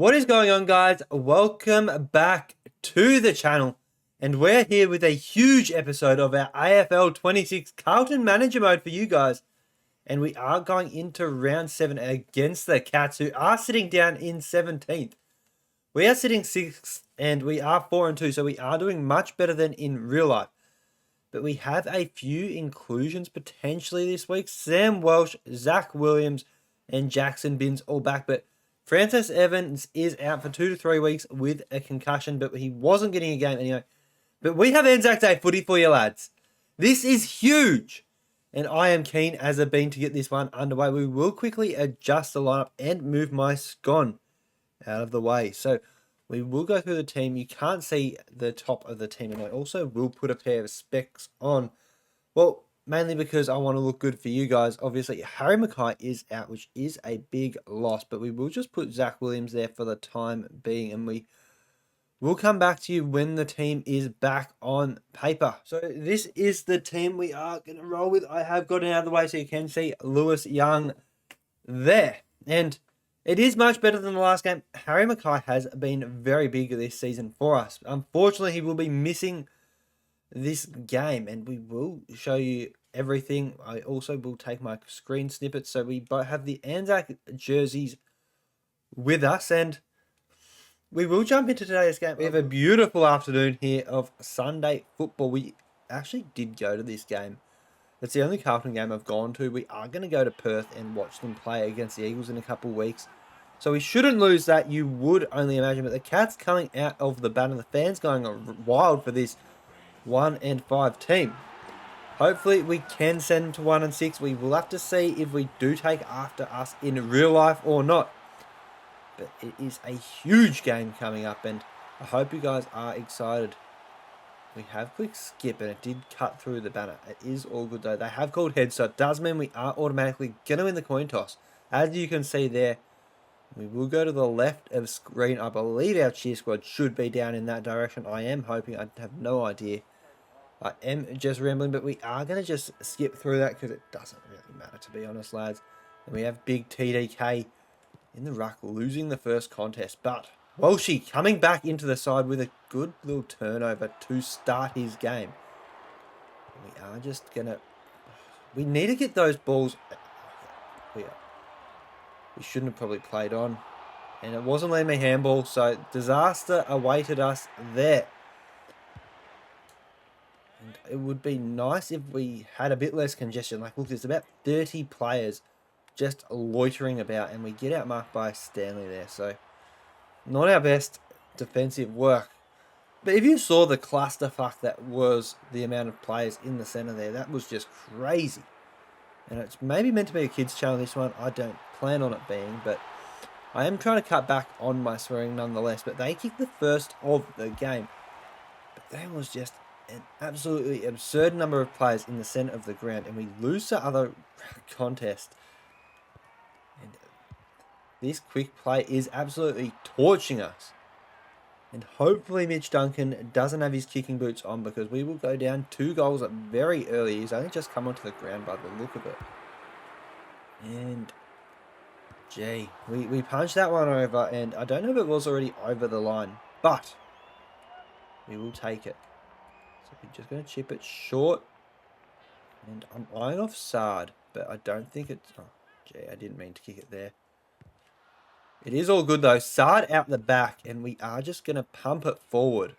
What is going on, guys? Welcome back to the channel, and we're here with a huge episode of our AFL 26 Carlton Manager Mode for you guys. And we are going into round 7 against the Cats, who are sitting down in 17th. We are sitting 6th, and we are 4-2, so we are doing much better than in real life. But we have a few inclusions potentially this week. Sam Welsh, Zach Williams, and Jackson Binns all back, but Francis Evans is out for 2 to 3 weeks with a concussion, but he wasn't getting a game anyway. But we have Anzac Day footy for you, lads. This is huge, and I am keen as I've been to get this one underway. We will quickly adjust the lineup and move my scone out of the way. So we will go through the team. You can't see the top of the team, and I also will put a pair of specs on. Well, mainly because I want to look good for you guys. Obviously, Harry Mackay is out, which is a big loss, but we will just put Zach Williams there for the time being, and we will come back to you when the team is back on paper. So this is the team we are going to roll with. I have got it out of the way so you can see Lewis Young there, and it is much better than the last game. Harry Mackay has been very big this season for us. Unfortunately, he will be missing this game, and we will show you everything. I also will take my screen snippets, so we both have the Anzac jerseys with us, and we will jump into today's game. We have a beautiful afternoon here of Sunday football. We actually did go to this game. It's the only Carlton game I've gone to. We are going to go to Perth and watch them play against the Eagles in a couple of weeks, so we shouldn't lose that, you would only imagine. But the Cats coming out of the banner, the fans going wild for this 1 and 5 team. Hopefully we can send them to 1 and 6. We will have to see if we do take after us in real life or not. But it is a huge game coming up, and I hope you guys are excited. We have clicked skip, and it did cut through the banner. It is all good though. They have called heads, so it does mean we are automatically going to win the coin toss. As you can see there, we will go to the left of screen. I believe our cheer squad should be down in that direction. I am hoping. I have no idea. I am just rambling, but we are going to just skip through that because it doesn't really matter, to be honest, lads. And we have big TDK in the ruck, losing the first contest. But Walshy coming back into the side with a good little turnover to start his game. We are just going to... We need to get those balls... We shouldn't have probably played on. And it wasn't letting me handball, so disaster awaited us there. And it would be nice if we had a bit less congestion. Like, look, there's about 30 players just loitering about, and we get outmarked by Stanley there. So, not our best defensive work. But if you saw the clusterfuck that was the amount of players in the centre there, that was just crazy. And it's maybe meant to be a kids channel, this one. I don't plan on it being, but I am trying to cut back on my swearing nonetheless. But they kicked the first of the game. But there was just an absolutely absurd number of players in the centre of the ground, and we lose the other contest. And this quick play is absolutely torching us. And hopefully Mitch Duncan doesn't have his kicking boots on, because we will go down 2 goals very early. He's only just come onto the ground by the look of it. And, gee, we punched that one over, and I don't know if it was already over the line, but we will take it. So we're just going to chip it short. And I'm eyeing off Sard, but I don't think it's... Oh, gee, I didn't mean to kick it there. It is all good though. Sard out the back, and we are just going to pump it forward.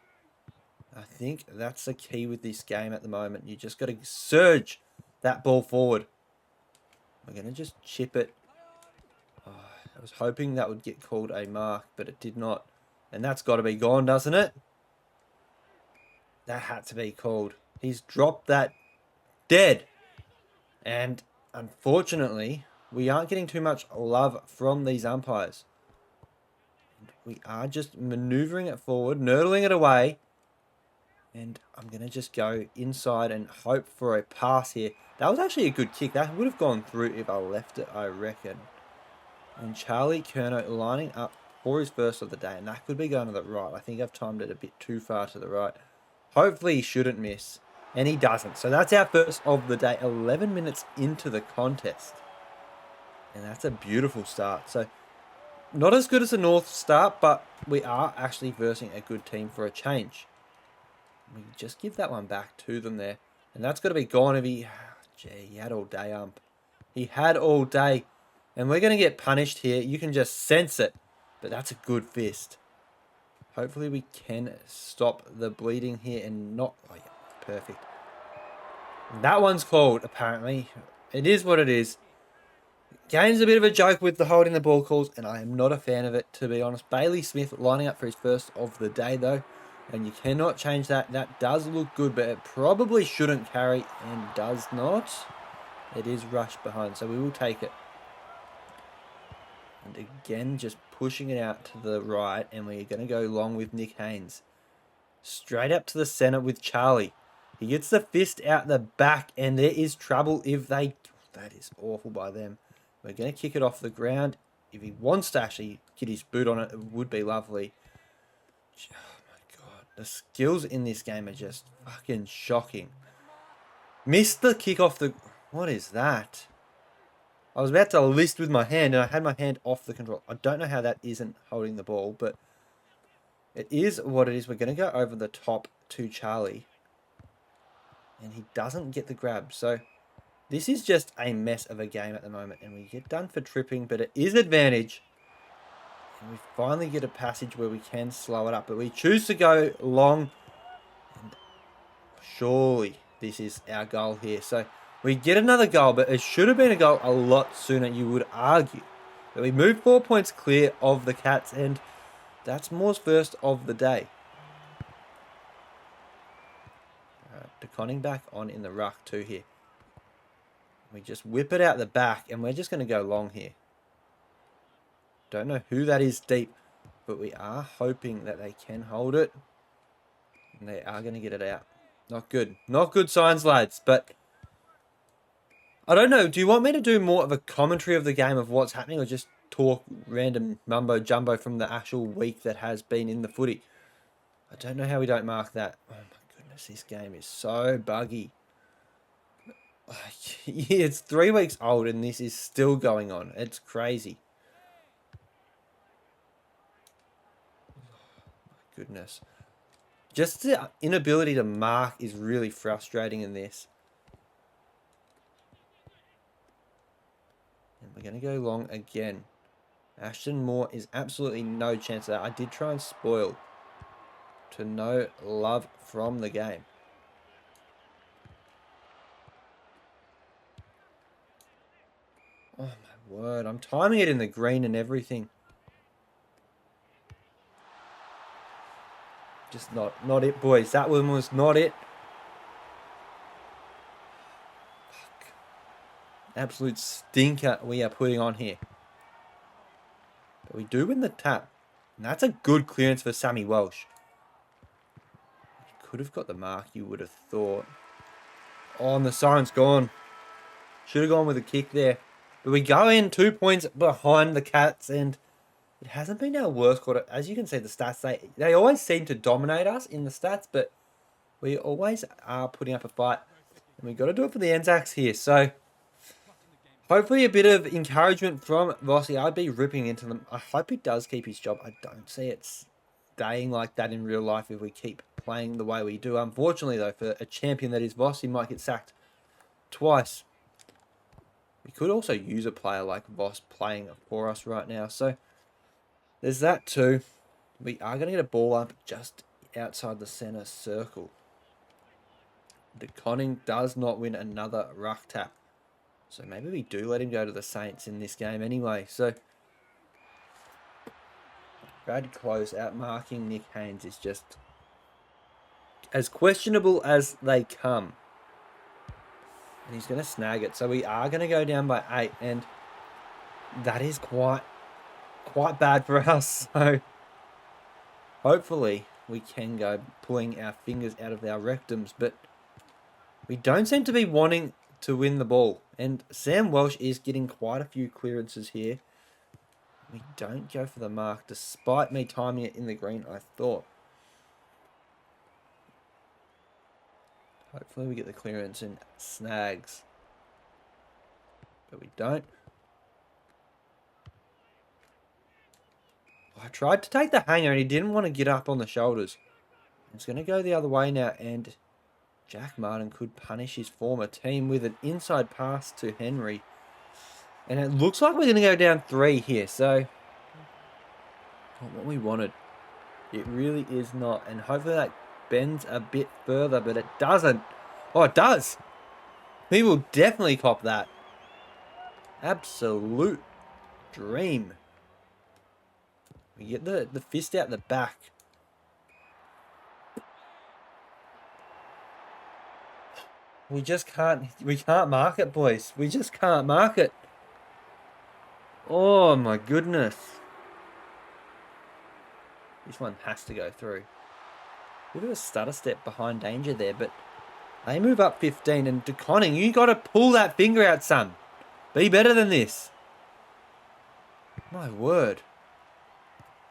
I think that's the key with this game at the moment. You just got to surge that ball forward. We're going to just chip it. Oh, I was hoping that would get called a mark, but it did not. And that's got to be gone, doesn't it? That had to be called. He's dropped that dead. And unfortunately, we aren't getting too much love from these umpires. We are just manoeuvring it forward, nurdling it away. And I'm going to just go inside and hope for a pass here. That was actually a good kick. That would have gone through if I left it, I reckon. And Charlie Curnow lining up for his first of the day. And that could be going to the right. I think I've timed it a bit too far to the right. Hopefully he shouldn't miss. And he doesn't. So that's our first of the day. 11 minutes into the contest. And that's a beautiful start. So Not as good as the North start, but we are actually versing a good team for a change. We just give that one back to them there. And that's got to be gone if he... Gee, he had all day, ump. He had all day. And we're going to get punished here. You can just sense it. But that's a good fist. Hopefully we can stop the bleeding here and not... Oh, yeah, perfect. That one's called, apparently. It is what it is. Game's a bit of a joke with the holding the ball calls, and I am not a fan of it, to be honest. Bailey Smith lining up for his first of the day, though. And you cannot change that. That does look good, but it probably shouldn't carry, and does not. It is rushed behind, so we will take it. And again, just pushing it out to the right, and we're going to go long with Nick Haynes. Straight up to the centre with Charlie. He gets the fist out the back, and there is trouble if they... That is awful by them. We're going to kick it off the ground. If he wants to actually get his boot on it, it would be lovely. Oh my god. The skills in this game are just fucking shocking. Missed the kick off the... What is that? I was about to list with my hand, and I had my hand off the control. I don't know how that isn't holding the ball, but it is what it is. We're going to go over the top to Charlie. And he doesn't get the grab, so... This is just a mess of a game at the moment, and we get done for tripping, but it is advantage. And we finally get a passage where we can slow it up, but we choose to go long. And surely this is our goal here. So we get another goal, but it should have been a goal a lot sooner, you would argue. But we move 4 points clear of the Cats, and that's Moore's first of the day. DeConning back on in the ruck too here. We just whip it out the back, and we're just going to go long here. Don't know who that is deep, but we are hoping that they can hold it. And they are going to get it out. Not good. Not good signs, lads, but... I don't know. Do you want me to do more of a commentary of the game of what's happening, or just talk random mumbo-jumbo from the actual week that has been in the footy? I don't know how we don't mark that. Oh my goodness, this game is so buggy. Yeah, it's 3 weeks old and this is still going on. It's crazy. My goodness. Just the inability to mark is really frustrating in this. And we're going to go long again. Ashton Moore is absolutely no chance of that. I did try and spoil. To no love from the game. Oh my word, I'm timing it in the green and everything. Just not it, boys. That one was not it. Fuck. Absolute stinker we are putting on here. But we do win the tap. And that's a good clearance for Sammy Welsh. He could have got the mark, you would have thought. Oh, and the siren's gone. Should have gone with a kick there. But we go in 2 points behind the Cats, and it hasn't been our worst quarter. As you can see, the stats, they always seem to dominate us in the stats, but we always are putting up a fight. And we've got to do it for the Anzacs here. So, hopefully a bit of encouragement from Vossi. I'd be ripping into them. I hope he does keep his job. I don't see it staying like that in real life if we keep playing the way we do. Unfortunately, though, for a champion that is Voss, he might get sacked twice. We could also use a player like Voss playing for us right now. So, there's that too. We are going to get a ball up just outside the centre circle. DeConning does not win another ruck tap. So maybe we do let him go to the Saints in this game anyway. So, Brad Close out marking Nick Haynes is just as questionable as they come. And he's going to snag it. So we are going to go down by 8. And that is quite bad for us. So hopefully we can go pulling our fingers out of our rectums. But we don't seem to be wanting to win the ball. And Sam Welsh is getting quite a few clearances here. We don't go for the mark, despite me timing it in the green, I thought. Hopefully we get the clearance and snags. But we don't. I tried to take the hanger and he didn't want to get up on the shoulders. It's going to go the other way now, and Jack Martin could punish his former team with an inside pass to Henry. And it looks like we're going to go down 3 here, so not what we wanted. It really is not, and hopefully that bends a bit further, but it doesn't. Oh, it does. He will definitely cop that. Absolute dream. We get the fist out the back. We can't mark it, boys. We just can't mark it. Oh my goodness. This one has to go through. Bit of a stutter step behind danger there, but they move up 15, and DeConning, you got to pull that finger out, son. Be better than this. My word.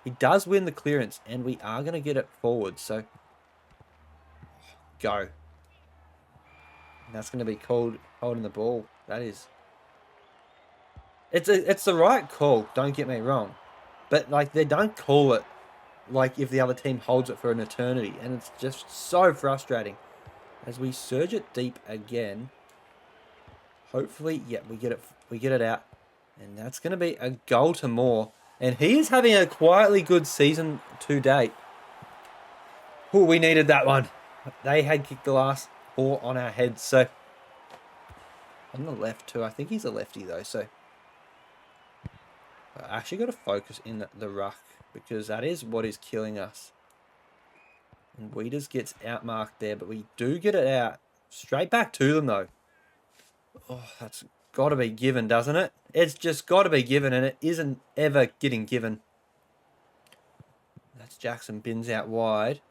He does win the clearance, and we are going to get it forward, so go. And that's going to be called holding the ball. That is. It's the right call, don't get me wrong. But, like, they don't call it like if the other team holds it for an eternity, and it's just so frustrating. As we surge it deep again. Hopefully, yeah, we get it out. And that's going to be a goal to Moore. And he is having a quietly good season to date. Oh, we needed that one. They had kicked the last 4 on our heads. So, on the left too. I think he's a lefty though. So, I actually got to focus in the ruck, because that is what is killing us. And Weeders gets outmarked there, but we do get it out. Straight back to them though. Oh, that's got to be given, doesn't it? It's just got to be given, and it isn't ever getting given. That's Jackson Bins out wide.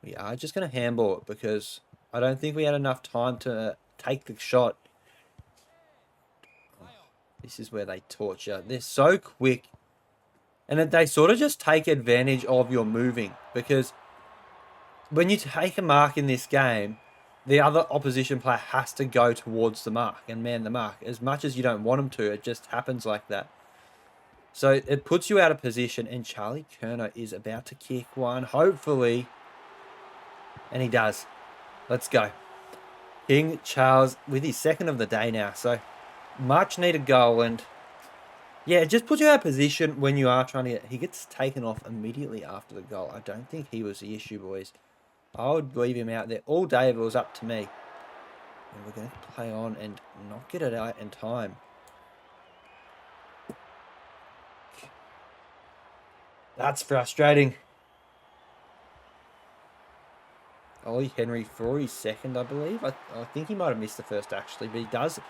We are just going to handball it, because I don't think we had enough time to take the shot. Oh, this is where they torture. They're so quick. And they sort of just take advantage of your moving, because when you take a mark in this game, the other opposition player has to go towards the mark and man the mark. As much as you don't want them to, it just happens like that. So it puts you out of position, and Charlie Kerner is about to kick one, hopefully. And he does. Let's go. King Charles with his 2nd of the day now. So much needed goal, and yeah, it just puts you out of position when you are trying to get... He gets taken off immediately after the goal. I don't think he was the issue, boys. I would leave him out there all day if it was up to me. And we're going to play on and not get it out in time. That's frustrating. Ollie Henry for his 2nd, I believe. I think he might have missed the first, actually. But he does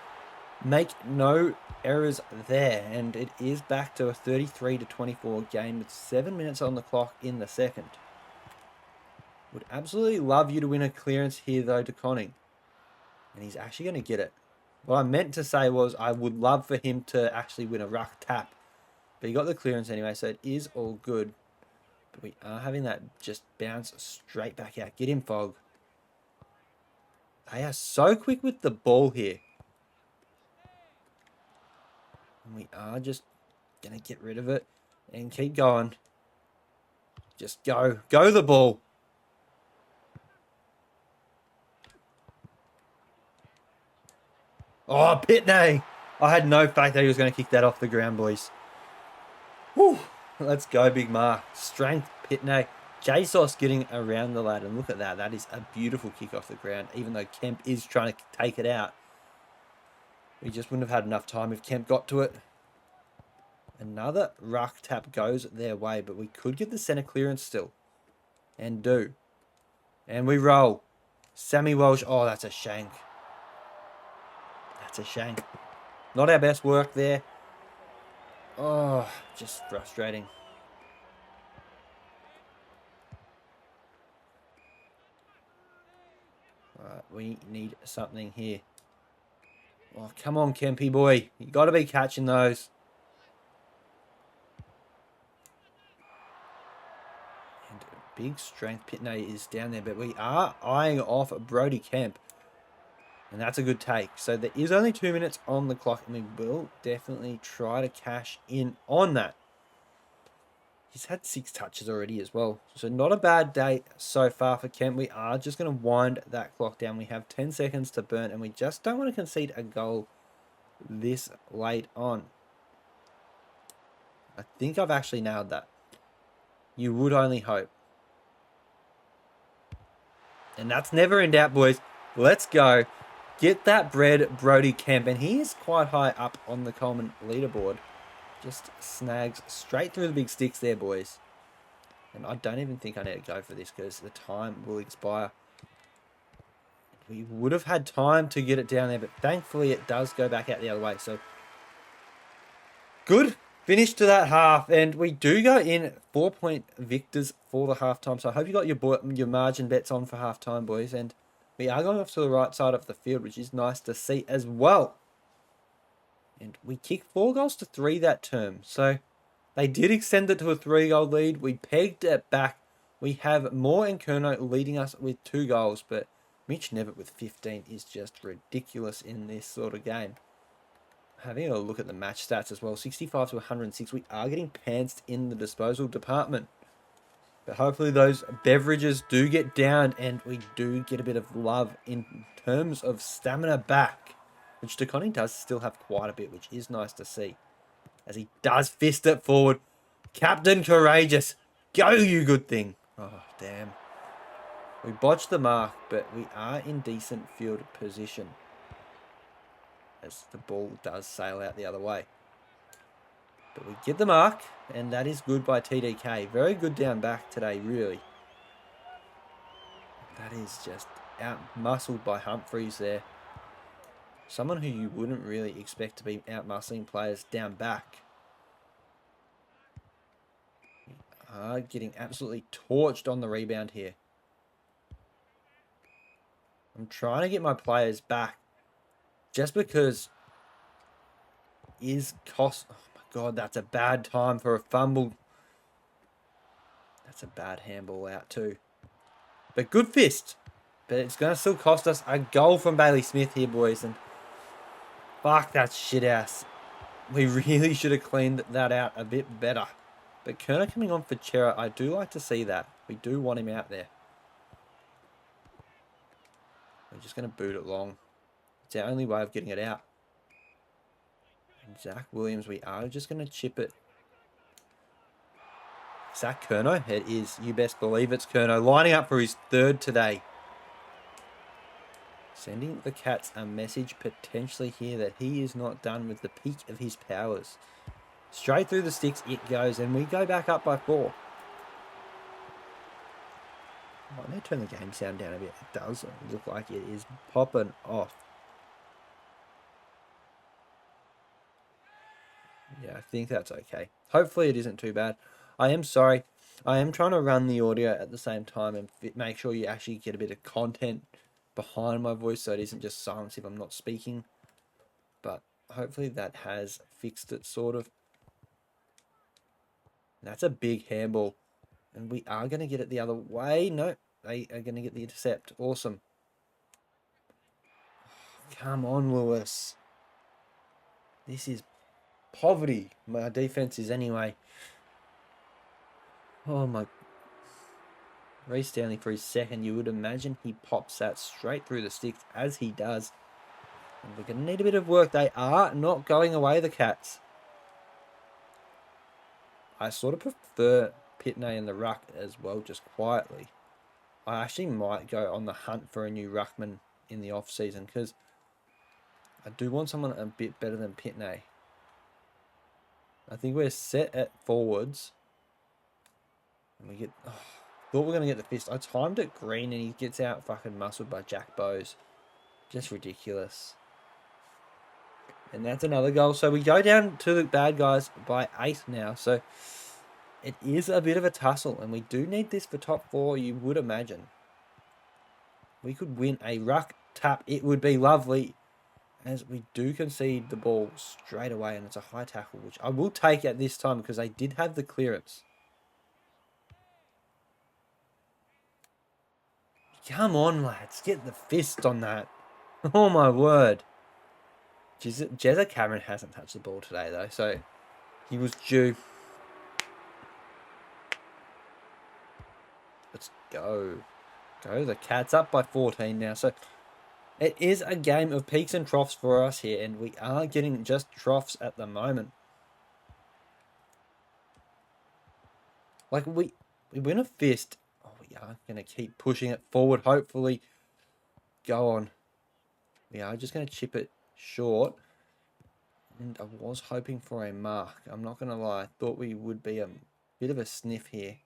make no errors there. And it is back to a 33-24 game with 7 minutes on the clock in the 2nd. Would absolutely love you to win a clearance here, though, to Conning. And he's actually going to get it. What I meant to say was I would love for him to actually win a ruck tap. But he got the clearance anyway, so it is all good. But we are having that just bounce straight back out. Get him, Fog. They are so quick with the ball here. And we are just going to get rid of it and keep going. Just go. Go the ball. Oh, Pitney. I had no faith that he was going to kick that off the ground, boys. Whew. Let's go, big mark. Strength, Pitney. JSOS getting around the lad. And look at that. That is a beautiful kick off the ground, even though Kemp is trying to take it out. We just wouldn't have had enough time if Kemp got to it. Another ruck tap goes their way, but we could get the centre clearance still. And do. And we roll. Sammy Walsh. Oh, that's a shank. That's a shank. Not our best work there. Oh, just frustrating. Alright, we need something here. Oh, come on, Kempy boy. You got to be catching those. And big strength. Pitney is down there, but we are eyeing off Brody Kemp. And that's a good take. So there is only 2 minutes on the clock, and we will definitely try to cash in on that. He's had 6 touches already as well. So not a bad day so far for Kent. We are just going to wind that clock down. We have 10 seconds to burn, and we just don't want to concede a goal this late on. I think I've actually nailed that. You would only hope. And that's never in doubt, boys. Let's go. Get that bread, Brody Kemp. And he is quite high up on the Coleman leaderboard. Just snags straight through the big sticks there, boys. And I don't even think I need to go for this because the time will expire. We would have had time to get it down there, but thankfully it does go back out the other way. So, good finish to that half. And we do go in 4-point victors for the halftime. So I hope you got your margin bets on for halftime, boys. And we are going off to the right side of the field, which is nice to see as well. And we kicked 4 goals to 3 that term. So they did extend it to a 3-goal lead. We pegged it back. We have Moore and Curnow leading us with 2 goals. But Mitch Nevitt with 15 is just ridiculous in this sort of game. Having a look at the match stats as well. 65 to 106. We are getting pantsed in the disposal department. But hopefully those beverages do get down and we do get a bit of love in terms of stamina back. Which DeConning does still have quite a bit, which is nice to see. As he does fist it forward. Captain Courageous. Go, you good thing. Oh, damn. We botched the mark, but we are in decent field position. As the ball does sail out the other way. But we get the mark, and that is good by TDK. Very good down back today, really. That is just out-muscled by Humphreys there. Someone who you wouldn't really expect to be out-muscling players down back. We are getting absolutely torched on the rebound here. I'm trying to get my players back. Just because is cost... Oh my God, that's a bad time for a fumble. That's a bad handball out too. But good fist. But it's going to still cost us a goal from Bailey Smith here, boys. And fuck that shit ass. We really should have cleaned that out a bit better. But Kerner coming on for Chera, I do like to see that. We do want him out there. We're just going to boot it long. It's our only way of getting it out. And Zach Williams, we are just going to chip it. Zach Curnow? It is. You best believe it's Curnow. Lining up for his 3rd today. Sending the Cats a message potentially here that he is not done with the peak of his powers. Straight through the sticks it goes, and we go back up by 4. I may turn the game sound down a bit. It does look like it is popping off. Yeah, I think that's okay. Hopefully it isn't too bad. I am sorry. I am trying to run the audio at the same time and make sure you actually get a bit of content behind my voice so it isn't just silence if I'm not speaking. But hopefully that has fixed it, sort of. That's a big handball. And we are going to get it the other way. No, they are going to get the intercept. Awesome. Come on, Lewis. This is poverty. My defense is anyway. Oh my. Reece Stanley for his 2nd. You would imagine he pops that straight through the sticks as he does. And we're going to need a bit of work. They are not going away, the Cats. I sort of prefer Pitney in the ruck as well, just quietly. I actually might go on the hunt for a new ruckman in the off-season because I do want someone a bit better than Pitney. I think we're set at forwards. And we get... Oh, thought we were going to get the fist. I timed it green and he gets out fucking muscled by Jack Bowes. Just ridiculous. And that's another goal. So we go down to the bad guys by 8 now. So it is a bit of a tussle. And we do need this for top 4, you would imagine. We could win a ruck tap. It would be lovely. As we do concede the ball straight away. And it's a high tackle, which I will take at this time because they did have the clearance. Come on, lads. Get the fist on that. Oh, my word. Jezza Cameron hasn't touched the ball today, though. So, he was due. Let's go. Go. The Cats up by 14 now. So it is a game of peaks and troughs for us here, and we are getting just troughs at the moment. Like, we win a fist. Oh, we are going to keep pushing it forward, hopefully. Go on. We are just going to chip it short. And I was hoping for a mark. I'm not going to lie. I thought we would be a bit of a sniff here.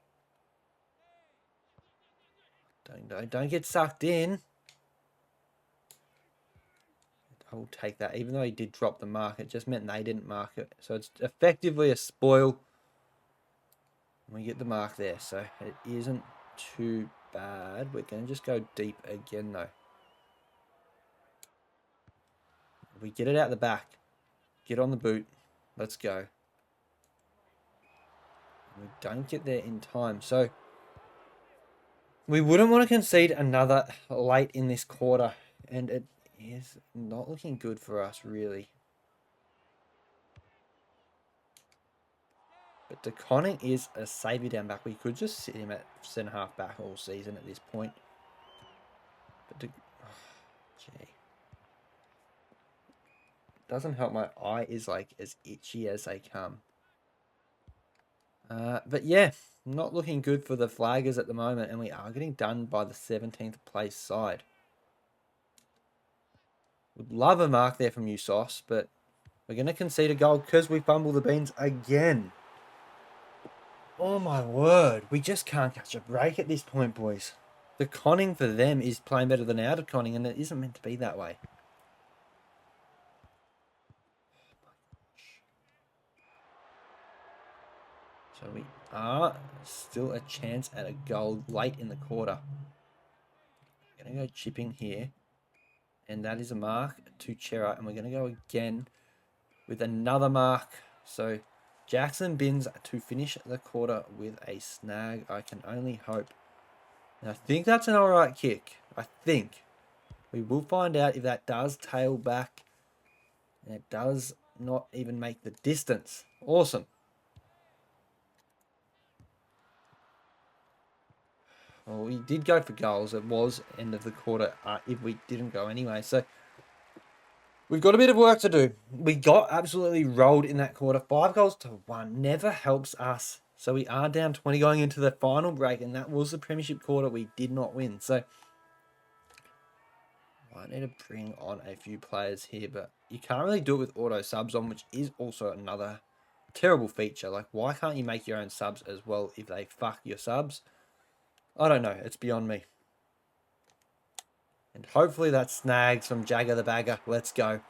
Don't get sucked in. I will take that. Even though he did drop the mark, it just meant they didn't mark it. So it's effectively a spoil. We get the mark there. So it isn't too bad. We're going to just go deep again, though. We get it out the back. Get on the boot. Let's go. We don't get there in time. So we wouldn't want to concede another late in this quarter. And it is not looking good for us, really. But DeConning is a saviour down back. We could just sit him at centre half back all season at this point. But gee. Doesn't help my eye is like as itchy as they come. But yeah, not looking good for the Flaggers at the moment, and we are getting done by the 17th place side. Would love a mark there from you, Sauce, but we're going to concede a goal because we fumble the beans again. Oh my word, we just can't catch a break at this point, boys. The conning for them is playing better than our conning, and it isn't meant to be that way. So we are still a chance at a goal late in the quarter. We're going to go chipping here. And that is a mark to Chera. And we're going to go again with another mark. So Jackson Binns to finish the quarter with a snag. I can only hope. And I think that's an alright kick. I think. We will find out if that does tail back. And it does not even make the distance. Awesome. Well, we did go for goals. It was end of the quarter if we didn't go anyway. So we've got a bit of work to do. We got absolutely rolled in that quarter. 5-1 never helps us. So we are down 20 going into the final break, and that was the premiership quarter we did not win. So I need to bring on a few players here, but you can't really do it with auto subs on, which is also another terrible feature. Like, why can't you make your own subs as well if they fuck your subs? I don't know. It's beyond me. And hopefully that snags from Jagger the Bagger. Let's go.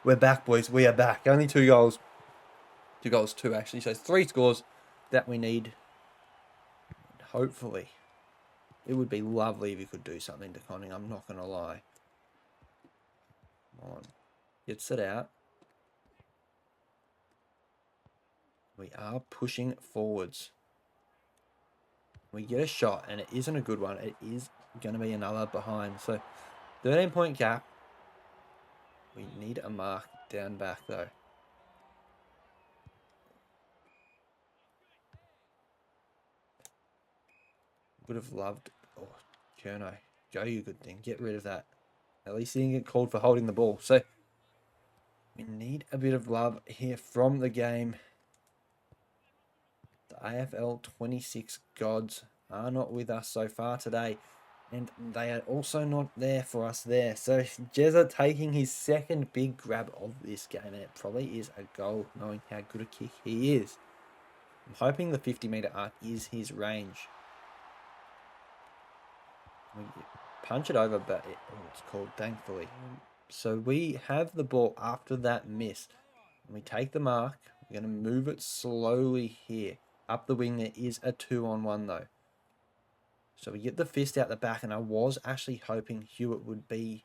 We're back, boys. We are back. Only 2 goals. 2 goals, 2 actually. So 3 scores that we need. And hopefully. It would be lovely if you could do something to Conning. I'm not going to lie. Come on. Gets it out. We are pushing forwards. We get a shot, and it isn't a good one. It is going to be another behind. So 13-point gap. We need a mark down back, though. Would have loved... Oh, Kerno. Go, you good thing. Get rid of that. At least he didn't get called for holding the ball. So we need a bit of love here from the game. The AFL 26 gods are not with us so far today. And they are also not there for us there. So Jezza taking his second big grab of this game. And it probably is a goal, knowing how good a kick he is. I'm hoping the 50-metre arc is his range. We punch it over, but it's called, thankfully. So we have the ball after that miss. We take the mark. We're going to move it slowly here. Up the wing, there is a 2-on-1 though. So we get the fist out the back, and I was actually hoping Hewitt would be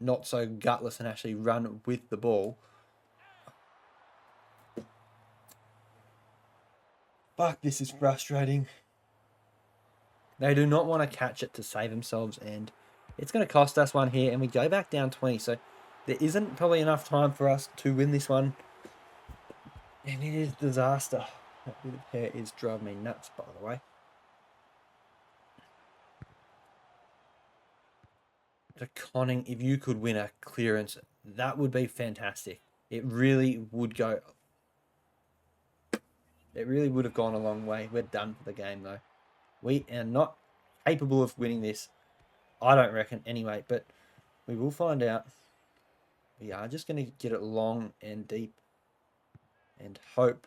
not so gutless and actually run with the ball. Fuck, this is frustrating. They do not want to catch it to save themselves, and it's going to cost us one here, and we go back down 20. So there isn't probably enough time for us to win this one. And it is disaster. That bit of hair is driving me nuts, by the way. De Conning, if you could win a clearance, that would be fantastic. It really would go. It really would have gone a long way. We're done for the game, though. We are not capable of winning this. I don't reckon, anyway, but we will find out. We are just going to get it long and deep and hope.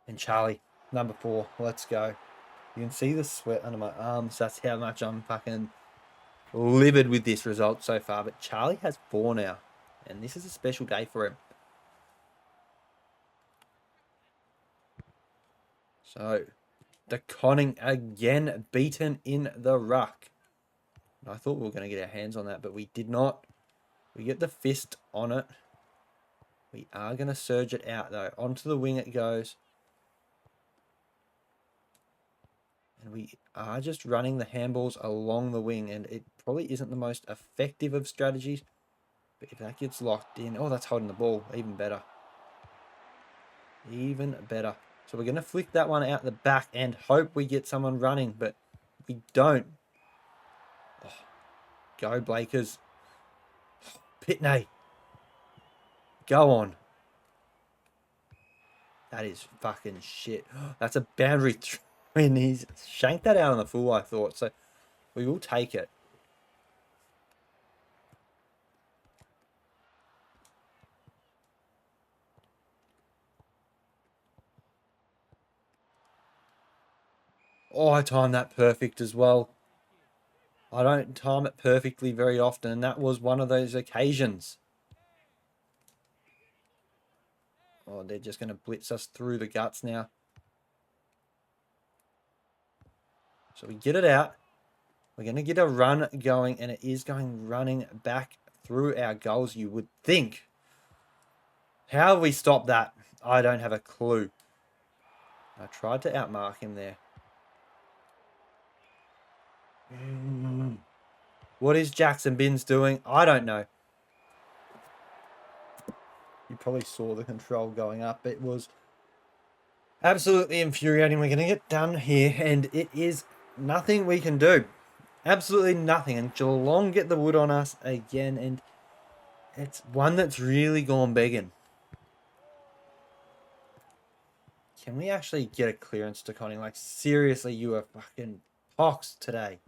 And Charlie, number 4, let's go. You can see the sweat under my arms. That's how much I'm fucking livid with this result so far. But Charlie has 4 now, and this is a special day for him. So, De Conning again beaten in the ruck. I thought we were going to get our hands on that, but we did not. We get the fist on it. We are going to surge it out, though. Onto the wing it goes. And we are just running the handballs along the wing, and it probably isn't the most effective of strategies. But if that gets locked in... Oh, that's holding the ball. Even better. Even better. So we're going to flick that one out the back and hope we get someone running, but we don't. Oh, go, Blakers. Pitney. Go on. That is fucking shit. That's a boundary. And he's shanked that out on the full, I thought. So we will take it. Oh, I timed that perfect as well. I don't time it perfectly very often, and that was one of those occasions. Oh, they're just going to blitz us through the guts now. So we get it out. We're going to get a run going, and it is going running back through our goals, you would think. How have we stopped that? I don't have a clue. I tried to outmark him there. What is Jackson Binns doing? I don't know. You probably saw the control going up. It was absolutely infuriating. We're going to get done here, and it is nothing we can do. Absolutely nothing. And Geelong get the wood on us again, and it's one that's really gone begging. Can we actually get a clearance to Conning? Like, seriously, you are fucking pox today.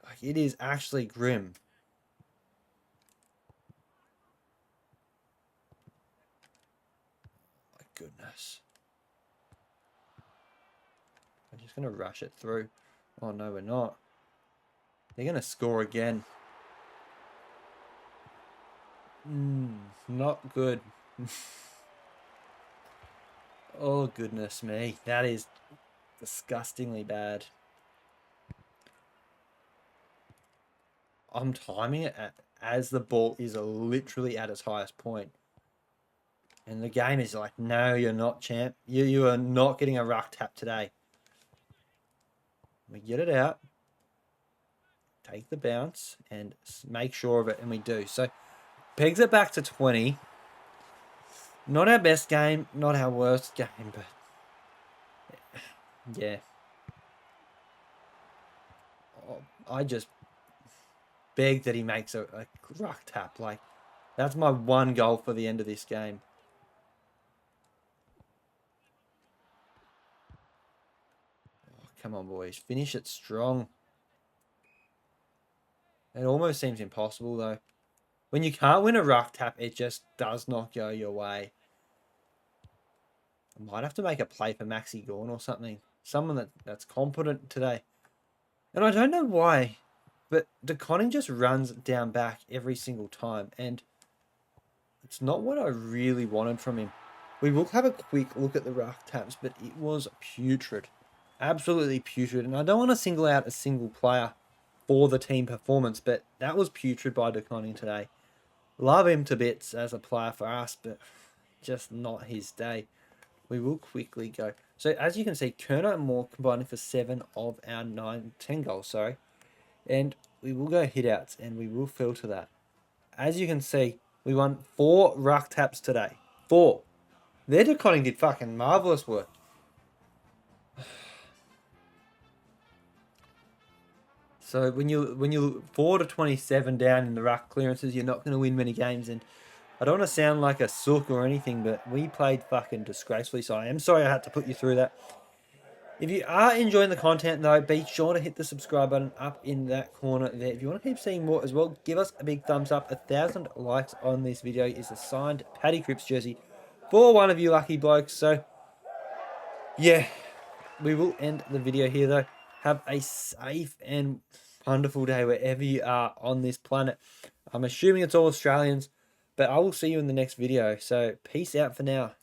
Like, it is actually grim. My goodness. I'm just going to rush it through. Oh, no, we're not. They're going to score again. Not good. Oh, goodness me. That is disgustingly bad. I'm timing it as the ball is literally at its highest point. And the game is like, no, you're not, champ. You are not getting a ruck tap today. We get it out. Take the bounce and make sure of it, and we do. So, pegs it back to 20. Not our best game, not our worst game, but yeah. Oh, I just beg that he makes a ruck tap. Like, that's my one goal for the end of this game. Oh, come on, boys. Finish it strong. It almost seems impossible, though. When you can't win a ruck tap, it just does not go your way. I might have to make a play for Maxi Gawn or something. Someone that's competent today. And I don't know why, but De Conning just runs down back every single time. And it's not what I really wanted from him. We will have a quick look at the ruck taps, but it was putrid. Absolutely putrid. And I don't want to single out a single player for the team performance, but that was putrid by De Conning today. Love him to bits as a player for us, but just not his day. We will quickly go. So as you can see, Kerner and Moore combining for 7 of our 10 goals, sorry. And we will go hit outs and we will filter that. As you can see, we won 4 ruck taps today. 4. Their De Conning did fucking marvellous work. So when you 4 to 27 down in the ruck clearances, you're not going to win many games. And I don't want to sound like a sook or anything, but we played fucking disgracefully. So I am sorry I had to put you through that. If you are enjoying the content though, be sure to hit the subscribe button up in that corner there. If you want to keep seeing more as well, give us a big thumbs up. 1,000 likes on this video is a signed Paddy Cripps jersey for one of you lucky blokes. So yeah, we will end the video here though. Have a safe and wonderful day wherever you are on this planet. I'm assuming it's all Australians, but I will see you in the next video. So peace out for now.